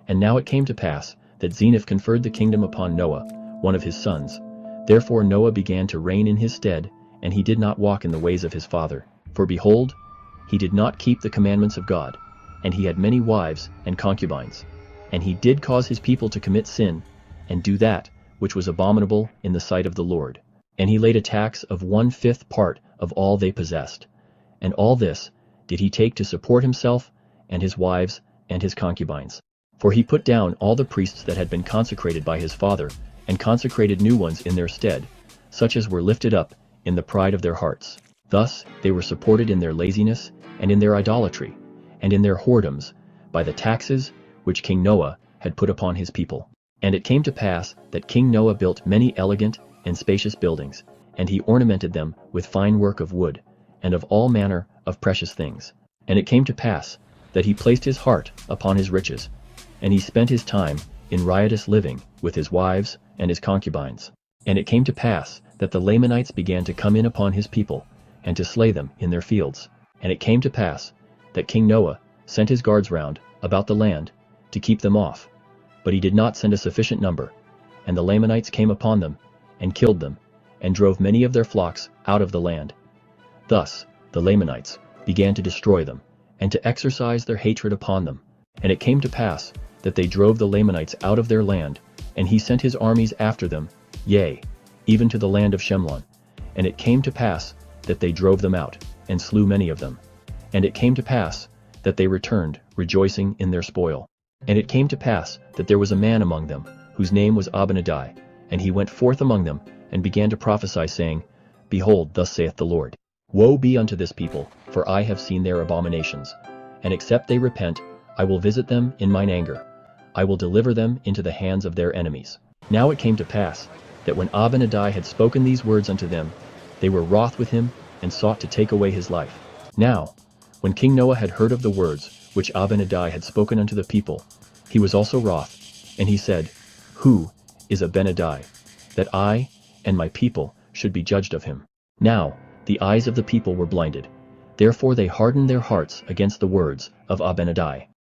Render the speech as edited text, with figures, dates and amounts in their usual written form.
And now it came to pass that Zeniff conferred the kingdom upon Noah, one of his sons. Therefore Noah began to reign in his stead, and he did not walk in the ways of his father. For behold, he did not keep the commandments of God, and he had many wives and concubines. And he did cause his people to commit sin, and do that which was abominable in the sight of the Lord. And he laid a tax of 1/5 part of all they possessed. And all this did he take to support himself, and his wives, and his concubines. For he put down all the priests that had been consecrated by his father, and consecrated new ones in their stead, such as were lifted up in the pride of their hearts. Thus they were supported in their laziness, and in their idolatry, and in their whoredoms, by the taxes which King Noah had put upon his people. And it came to pass that King Noah built many elegant and spacious buildings, and he ornamented them with fine work of wood, and of all manner of precious things. And it came to pass that he placed his heart upon his riches, and he spent his time in riotous living with his wives and his concubines. And it came to pass that the Lamanites began to come in upon his people, and to slay them in their fields. And it came to pass that King Noah sent his guards round about the land to keep them off. But he did not send a sufficient number, and the Lamanites came upon them, and killed them, and drove many of their flocks out of the land. Thus the Lamanites began to destroy them, and to exercise their hatred upon them. And it came to pass that they drove the Lamanites out of their land, and he sent his armies after them, yea, even to the land of Shemlon. And it came to pass that they drove them out, and slew many of them. And it came to pass that they returned, rejoicing in their spoil. And it came to pass that there was a man among them, whose name was Abinadi, and he went forth among them, and began to prophesy, saying, Behold, thus saith the Lord, Woe be unto this people, for I have seen their abominations. And except they repent, I will visit them in mine anger. I will deliver them into the hands of their enemies. Now it came to pass that when Abinadi had spoken these words unto them, they were wroth with him, and sought to take away his life. Now, when King Noah had heard of the words which Abinadi had spoken unto the people, he was also wroth, and he said, Who is Abinadi, that I and my people should be judged of him? Now the eyes of the people were blinded. Therefore they hardened their hearts against the words of Abinadi.